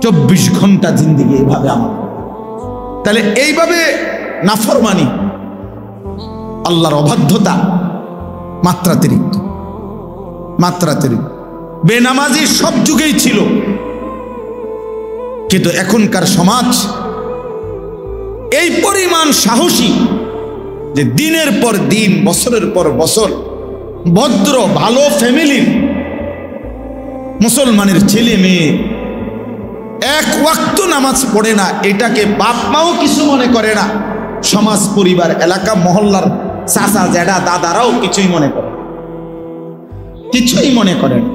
24 ঘন্টা জিন্দেগি এইভাবে আমার। তাহলে এইভাবে নাফরমানি, আল্লাহর অবাধ্যতা মাত্রাতিরিক্ত, মাত্রাতিরিক্ত। বেনামাজি সব যুগেই ছিল, কিন্তু এখনকার সমাজ এই পরিমাণ সাহসী যে দিনের পর দিন, বছরের পর বছর ভদ্র ভালো ফ্যামিলির মুসলমানের ছেলে মেয়ে এক ওয়াক্ত নামাজ পড়ে না, এটাকে বাপ মাও কিছু মনে করে না, সমাজ পরিবার এলাকা মহল্লার চাচা জ্যাঠা দাদারাও কিছুই মনে করে, কিছুই মনে করে না,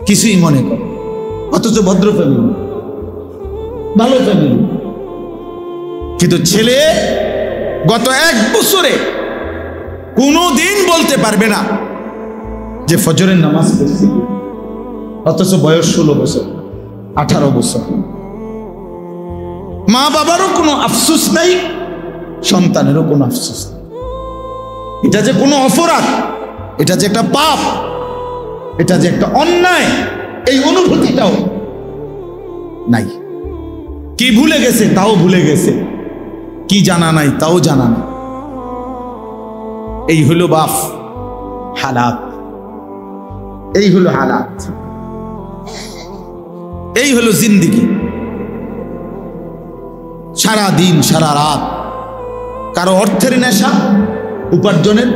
কিছুই মনে করে। অথচ ভদ্র ফ্যামিলি, ভালো ফ্যামিলি, কিন্তু ছেলে গত 1 বছরে কোনোদিন বলতে পারবে না যে ফজরের নামাজ পড়ছি, অথচ বয়স 16 বছর 18 বছর। মা বাবারও কোনো আফসোস নাই, সন্তানেরও কোনো আফসোস নেই। এটা যে কোনো অপরাধ, এটা যে একটা পাপ, এটা যে একটা অন্যায়, এই অনুভূতিটাও নাই। কি ভুলে গেছে তাও ভুলে গেছে, কি জানা নাই তাও জানা নাই। এই হলো বাপ হালাত, এই হলো হালাত, এই হলো জিন্দেগি। সারা দিন সারা রাত কারো অর্থের নেশা উপার্জনের,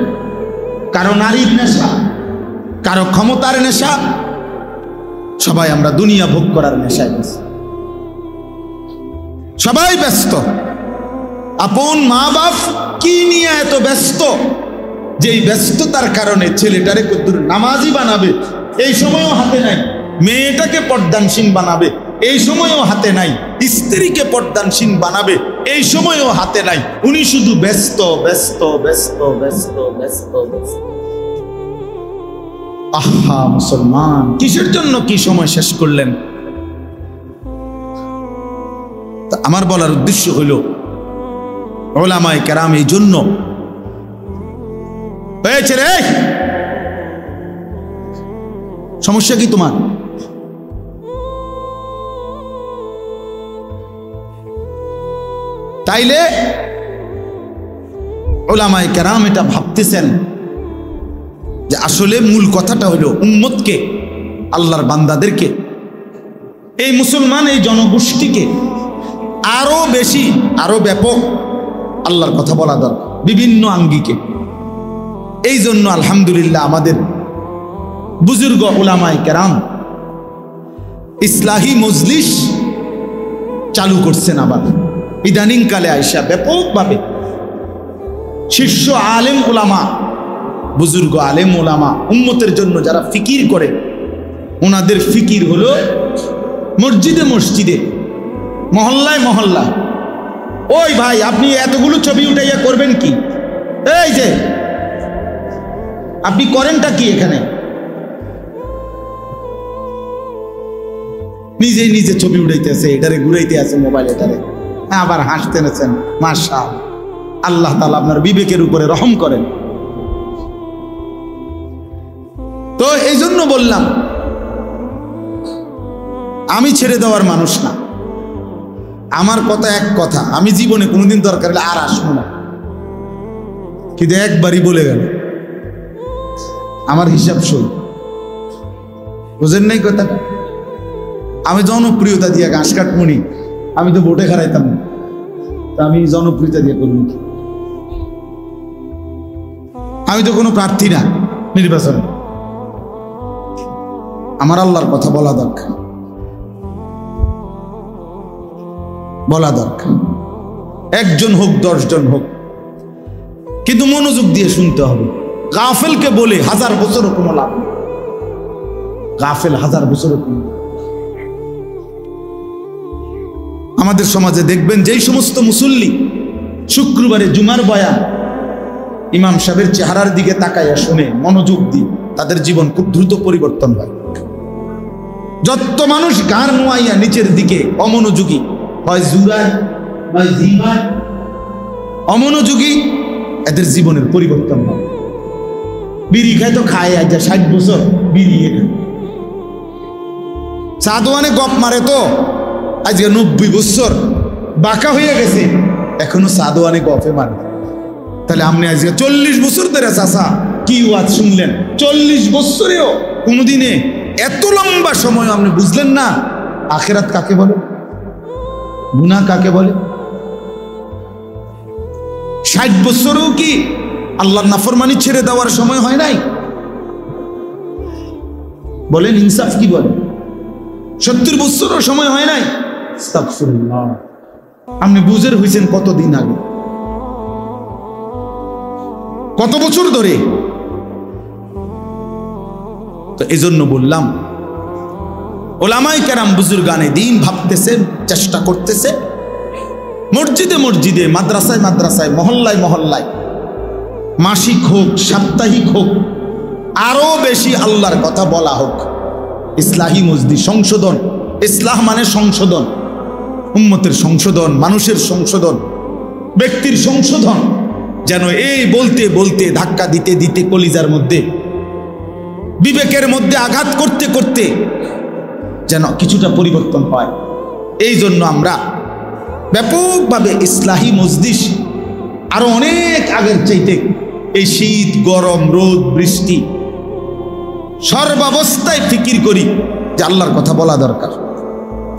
কারো নারীর নেশা, কারো ক্ষমতার নেশা, সবাই আমরা দুনিয়া ভোগ করার নেশায় ব্যস্ত, সবাই ব্যস্ত। আপন মা বাপ কি নিয়ে এত ব্যস্ত যে এই ব্যস্ততার কারণে ছেলেটারে কদ্দুর নামাজি বানাবে এই সময়ও হাতে নাই, মেয়েটাকে পর্দানসীন বানাবে এই সময়ও হাতে নাই, স্ত্রীকে পর্দানসীন বানাবে এই সময়ও হাতে নাই। উনি শুধু ব্যস্ত ব্যস্ত ব্যস্ত ব্যস্ত ব্যস্ত ব্যস্ত। আহা মুসলমান, কিসের জন্য কি সময় শেষ করলেন? আমার বলার উদ্দেশ্য হইল উলামায়ে কেরাম এই জন্য হয়েছে রে। সমস্যা কি তোমার? তাইলে উলামায়ে কেরাম এটা ভাবতেছেন যে আসলে মূল কথাটা হলো উম্মতকে, আল্লাহর বান্দাদেরকে, এই মুসলমান এই জনগোষ্ঠীকে আরো বেশি আরো ব্যাপক আল্লাহর কথা বলা দরকার বিভিন্ন আঙ্গিকে। এই জন্য আলহামদুলিল্লাহ আমাদের বুজুর্গ উলামায়ে কেরাম ইসলাহি মজলিস চালু করছেন। আবার ইদানিং কালে আইসা ব্যাপকভাবে শীর্ষ আলেম উলামা, বুজুর্গ আলেম উলামা উম্মতের জন্য যারা ফিকির করে, ওনাদের ফিকির হলো মসজিদে মসজিদে, মহল্লায় মহল্লায়। ওই ভাই, আপনি এতগুলো ছবি উঠাইয়া করবেন কি? এই যে আপনি করেনটা কি এখানে? নিজেই নিজে ছবি উঠাইতে আছে, এটারে ঘুরাইতে আছে মোবাইল, এটারে আবার হাসতে নেছেন। মাশাআল্লাহ, আল্লাহ তাআলা আপনার বিবেকের উপরে রহম করেন। তো এই জন্য বললাম, আমি ছেড়ে দেওয়ার মানুষ না, আমার কথা এক কথা, আমি জীবনে কোনোদিন দরকার হলে আর আসবো না, কিন্তু একবারই বলে গেল আমার হিসাব সই। বুঝেন নাই কথাটা? আমি জনপ্রিয়তা দিয়ে ঘাস কাটমুনি, আমি তো ভোটে খারাইতাম না, তা আমি জনপ্রিয়তা দিয়ে করবো কি? আমি তো কোনো প্রার্থী না নির্বাচনে। আমার আল্লাহর কথা বলা দরকার, বলা দরকার। 1 জন হোক 10 জন হোক, কিন্তু মনোযোগ দিয়ে শুনতে হবে। গাফেলকে বলে 1000 বছরও কোনো লাভ নেই, গাফেল 1000 বছরও কোনো। আমাদের সমাজে দেখবেন যেই সমস্ত মুসল্লি শুক্রবারে জুমার বয়ান ইমাম সাহেবের চেহারার দিকে তাকাইয়া শুনে মনোযোগ দিয়ে, তাদের জীবন খুব দ্রুত পরিবর্তন হয়। যত মানুষ গাড় নোয়াইয়া নিচের দিকে অমনোযোগী হয়, জুরায় বা জিমায় অমনোযোগী, এদের জীবনের পরিবর্তন হয়। বিড়ি খায় তো খায়, আজ 60 বছর বিড়ি খায়, সাদওয়ানে গপ মারে তো আজকে 90 বছর বাঁকা হয়ে গেছে, এখনো সাদওয়ানে গপে মারে। তাহলে আপনি আজকে 40 বছর ধরে চাচা কি ওয়াজ শুনলেন, 40 বছরেও কোনোদিনে এত লম্বা সময় আপনি বুঝলেন না আখিরাত কাকে বলে, গুনাহ কাকে বলে। 60 বছরেও কি আল্লাহর নাফরমানি ছেড়ে দেওয়ার সময় হয় নাই? বলেন ইনসাফ কি বলে? 70 বছরও সময় হয় নাই? আস্তাগফিরুল্লাহ। আপনি বুঝের হয়েছেন কতদিন আগে, কত বছর ধরে? তো এজন্য বললাম ওলামায়ে কেরাম বুজুর্গানে দ্বীন ভাবতেছে, চেষ্টা করতেছে, মসজিদে মসজিদে, মাদ্রাসায় মাদ্রাসায়, মহল্লায় মহল্লায়, মাসিক হোক সাপ্তাহিক হোক, আরো বেশি আল্লাহর কথা বলা হোক। ইসলাহি মজলিস, সংশোধন। ইসলাহ মানে সংশোধন, উম্মতের সংশোধন, মানুষের সংশোধন, ব্যক্তির সংশোধন। যেন এই বলতে বলতে, ধাক্কা দিতে দিতে, কলিজার মধ্যে, বিবেকের মধ্যে আঘাত করতে করতে যেন কিছুটা পরিবর্তন হয়। এই জন্য আমরা ব্যাপকভাবে ইসলাহি মজলিস আরো অনেক আগের চাইতে এই শীত গরম রোদ বৃষ্টি সর্বাবস্থায় ফিকির করি যে আল্লাহর কথা বলা দরকার।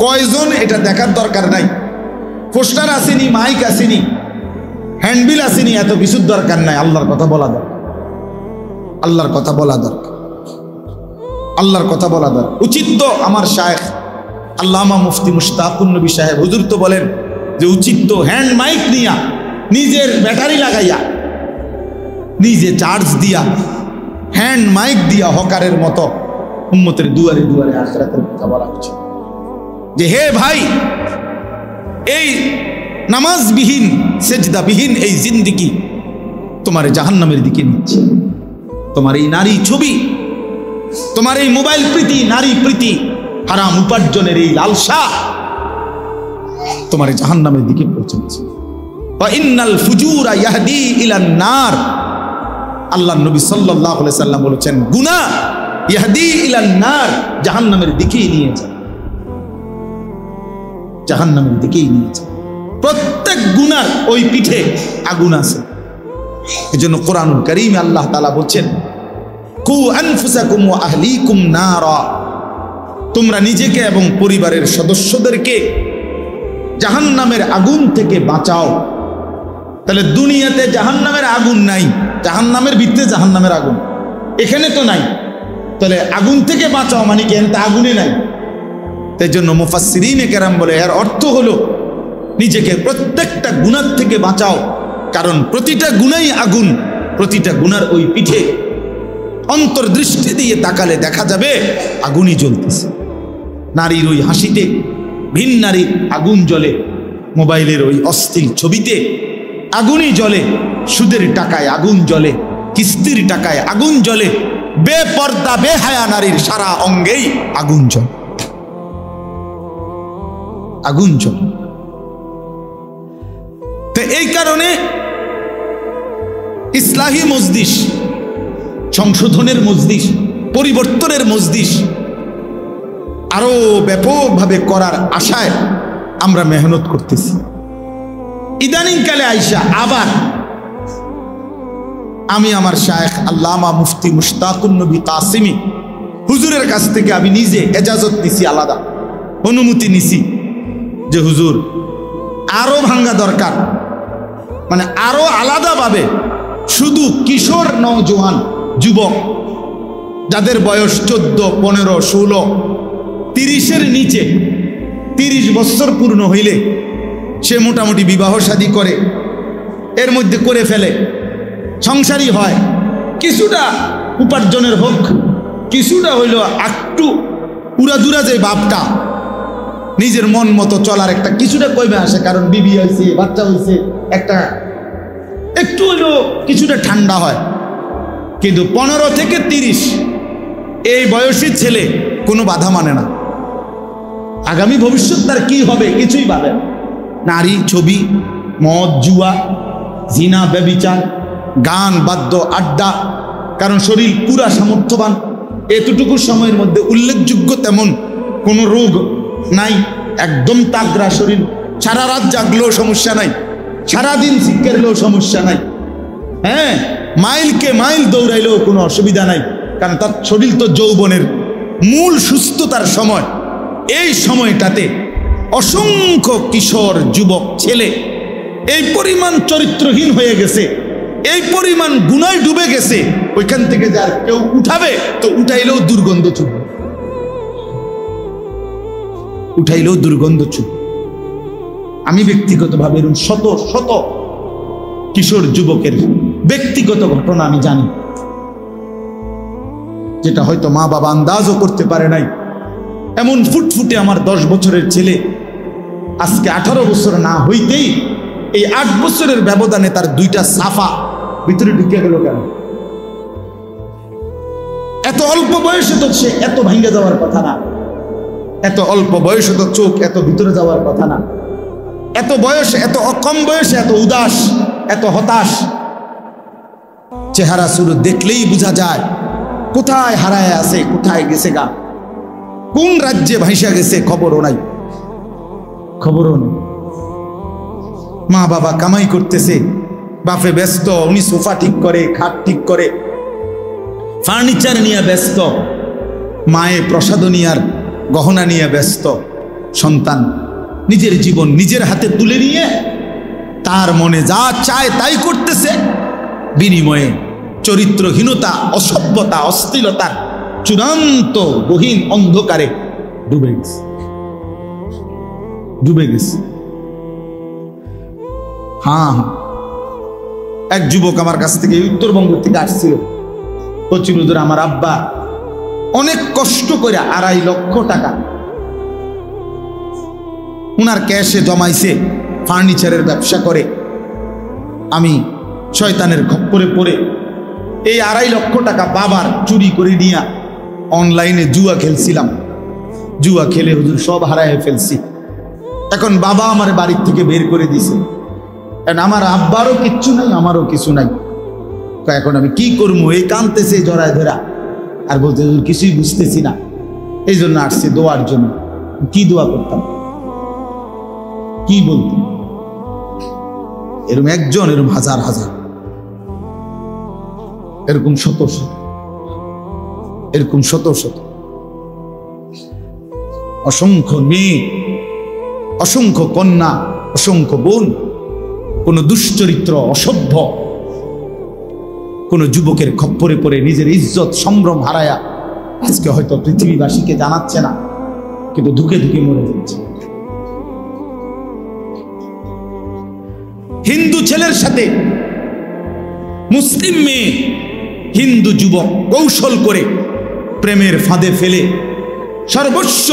কয়জন এটা দেখার দরকার নাই, পোস্টার আসেনি, মাইক আসেনি, হ্যান্ডবিল আসেনি, এত কিছুর দরকার নাই। আল্লাহর কথা বলা দরকার, আল্লাহর কথা বলা দরকার, আল্লাহর কথা বলা দরকার। উচিত তো আমার শায়েখ আল্লামা মুফতি মুশতাকুন নবী সাহেব হুজুর তো বলেন যে উচিত তো হ্যান্ড মাইক নিয়া, নিজের ব্যাটারি লাগাইয়া, নিজে চার্জ দিয়া, হ্যান্ড মাইক দিয়া হকারের মতো উম্মতের দুয়ারে দুয়ারে আখিরাতের কথা বলা উচিত। যে হে ভাই, এই নামাজবিহীন সেজদাবিহীন এই জিন্দেগি তোমার জাহান্নামের দিকে নিচ্ছে। তোমার এই নারী ছবি, তোমার এই মোবাইল প্রীতি, নারী প্রীতি, হারাম উপার্জনের এই লালসা তোমার জাহান্নামের দিকে পৌঁছেছে। ওয়া ইন্নাল ফুজুরা ইয়াহদি ইলান নার। আল্লাহর নবী সাল্লাল্লাহু আলাইহি সাল্লাম বলেছেন গুনাহ ইয়াহদি ইলান নার, জাহান্নামের দিকেই নিয়ে যায়, জাহান্নামের দিকেই নিয়ে যায়। প্রত্যেক গুনার ওই পিঠে আগুন আছে। এজন্য কোরআনুল কারীমে আল্লাহ তাআলা বলছেন কু আনফুসাকুম ওয়া আহলিকুম নারা, তোমরা নিজেকে এবং পরিবারের সদস্যদেরকে জাহান্নামের আগুন থেকে বাঁচাও। তাহলে দুনিয়াতে জাহান্নামের আগুন নাই, জাহান্নামের ভিতরে জাহান্নামের আগুন, এখানে তো নাই। তাহলে আগুন থেকে বাঁচাও মানে কি? এখানে আগুনে নাই। তাই জন্য মুফাসসিরিনে কেরাম বলে এর অর্থ হলো নিজেকে প্রত্যেকটা গুনাহ থেকে বাঁচাও, কারণ প্রতিটা গুনাহই আগুন। প্রতিটা গুনার ওই পিঠে অন্তর্দৃষ্টি দিয়ে তাকালে দেখা যাবে আগুনই জ্বলতেছে। নারীর ওই হাসিতে ভিন নারীর আগুন জ্বলে, মোবাইলের ওই অস্থির ছবিতে আগুনই জ্বলে, সুদের টাকায় আগুন জ্বলে, কিস্তির টাকায় আগুন জ্বলে, বেপর্দা বেহায়া নারীর সারা অঙ্গেই আগুন জ্বলে, আগুন জ্বলে। তো এই কারণে ইসলাহি মজলিস, সংশোধনের মজলিস, পরিবর্তনের মজলিস আরো ব্যাপকভাবে করার আশায় আমরা মেহনত করতেছি। ইদানিং কালে আইসা আবার আমি আমার শায়েখ আল্লামা মুফতি মুশতাকুন নবী কাসিমি হুজুরের কাছ থেকে আমি নিজে এজাজত নিছি, আলাদা অনুমতি নিছি যে হুজুর আরো ভাঙ্গা দরকার, মানে আরো আলাদাভাবে শুধু কিশোর নওজোয়ান যুবক যাদের বয়স 14, 15, 16, 30-এর নিচে, 30 বছর পূর্ণ হইলে সে মোটামুটি বিবাহ শাদী করে, এর মধ্যে করে ফেলে, সংসারী হয়, কিছুটা উপার্জনের হোক, কিছুটা হইল একটু উড়াদুরা যে বাপটা নিজের মন মতো চলার একটা কিছুটা কমে আসে, কারণ বিবি হয়েছে, বাচ্চা হয়েছে, একটা একটু হইল কিছুটা ঠান্ডা হয়। কিন্তু 15 থেকে 30 এই বয়সী ছেলে কোনো বাধা মানে না। আগামী ভবিষ্যৎ তার কি হবে কিছুই ভাবে না। নারী, ছবি, মদ, জুয়া, জিনা, ব্যভিচার, গান, বাদ্য, আড্ডা, কারণ শরীর পুরা সামর্থ্যবান, এতটুকু সময়ের মধ্যে উল্লেখযোগ্য তেমন কোনো রোগ নাই, একদম তাগড়া শরীর, সারা রাত জাগলেও সমস্যা নাই, সারাদিন শিক্ষারলেও সমস্যা নাই, হ্যাঁ, মাইলকে মাইল দৌড়াইলেও কোনো অসুবিধা নাই, কারণ তার শরীর তো যৌবনের মূল সুস্থতার সময়। এই সময়টাতে অসংখ্য কিশোর যুবক ছেলে এই পরিমাণ চরিত্রহীন হয়ে গেছে, এই পরিমাণ গুনায় ডুবে গেছে, ওইখান থেকে যার কেউ উঠাবে তো উঠাইলেও দুর্গন্ধ ছুটবে, উঠাইলেও দুর্গন্ধ ছুটবে। আমি ব্যক্তিগতভাবে এরকম শত শত কিশোর যুবকের ব্যক্তিগত ঘটনা আমি জানি, যেটা হয়তো মা বাবা আন্দাজও করতে পারে নাই। এমন ফুটফুটে আমার 10 বছরের ছেলে আজকে 18 বছর না হইতেই এই 8 বছরের ব্যবধানে তার 2টা সাফা ভিতরে ঢুকে গেল কেন? এত অল্প বয়সে তো সে এত ভাঙ্গে যাওয়ার কথা না, এত অল্প বয়সে তো চোখ এত ভিতরে যাওয়ার কথা না, এত বয়সে, এত কম বয়সে এত উদাস, এত হতাশ। চেহারা শুরু দেখলেই বোঝা যায় কোথায় হারায় আছে, কোথায় গেছে গা, কোন রাজ্যে ভাইসা গেছে খবরও নাই, খবরও নেই। মা বাবা কামাই করতেছে, বাপে ব্যস্ত, উনি সোফা ঠিক করে, খাট ঠিক করে, ফার্নিচার নিয়ে ব্যস্ত, মায়ে প্রসাদনী আর গহনা নিয়ে ব্যস্ত। সন্তান নিজের জীবন নিজের হাতে তুলে নিয়ে তার মনে যা চায় তাই করতেছে, বিনিময়ে চরিত্রহীনতা, অসভ্যতা, অশ্লীলতার চূড়ান্ত গহীন অন্ধকারে ডুবে গেছে, ডুবে গেছে। হ্যাঁ, এক যুবক আমার কাছ থেকে উত্তরবঙ্গ থেকে আসছিল, বলছিল হুজুর আমার আব্বা অনেক কষ্ট করে 2.5 লক্ষ টাকা উনার ক্যাশে জমাইছে, ফার্নিচারের ব্যবসা করে। আমি শয়তানের খপ্পরে পড়ে এই 2.5 লক্ষ টাকা বাবার চুরি করে নিয়ে অনলাইনে জুয়া খেলছিলাম, জুয়া খেলে হুজুর সব হারায় ফেলছি। এখন বাবা আমার বাড়ির থেকে বের করে দিছে, আমার আব্বারও কিচ্ছু নাই, আমারও কিছু নাই। এখন আমি কি করবো? এই কাঁদতেছে জড়ায় ধরা, আর বলতে কিছুই বুঝতেছি না। এই জন্য আসছে দোয়ার জন্য। কি দোয়া করতাম, কি বলতাম? এরকম একজন, এরকম হাজার হাজার, এরকম শত শত, এরকম শত শত, অসংখ্য মেয়ে, অসংখ্য কন্যা, অসংখ্য বোন, কোন দুশ্চরিত্র, অসভ্য কোন যুবকের খপ্পরে পড়ে নিজের ইজ্জত সম্ভ্রম হারায়া আজকে হয়তো পৃথিবীবাসীকে জানাচ্ছে না, কিন্তু ধুকে ধুকে মরে যাচ্ছে। হিন্দু ছেলের সাথে মুসলিম মেয়ে, হিন্দু যুবক কৌশল করে প্রেমের ফাঁদে ফেলে সর্বস্ব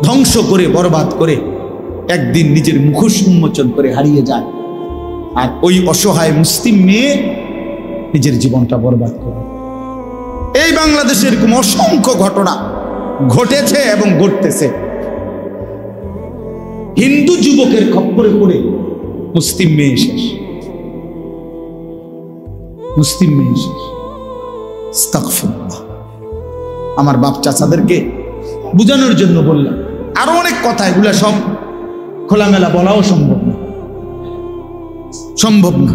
ধ্বংস করে, বরবাদ করে একদিন নিজের মুখোশ উন্মোচন করে হারিয়ে যায়। আর ওই অসহায় মুসলিম মেয়ে নিজের জীবনটা বরবাদ করে। এই বাংলাদেশে এরকম অসংখ্য ঘটনা ঘটেছে এবং ঘটতেছে। হিন্দু যুবকের খপ্পরে পড়ে মুসলিম মেয়ে শেষ, মুসলিম মেয়ে শেষ। আস্তাগফিরুল্লাহ। আমার বাপ চাচাদেরকে বুঝানোর জন্য বললাম, আরো অনেক কথা, এগুলা সব খোলামেলা বলাও সম্ভব না, সম্ভব না।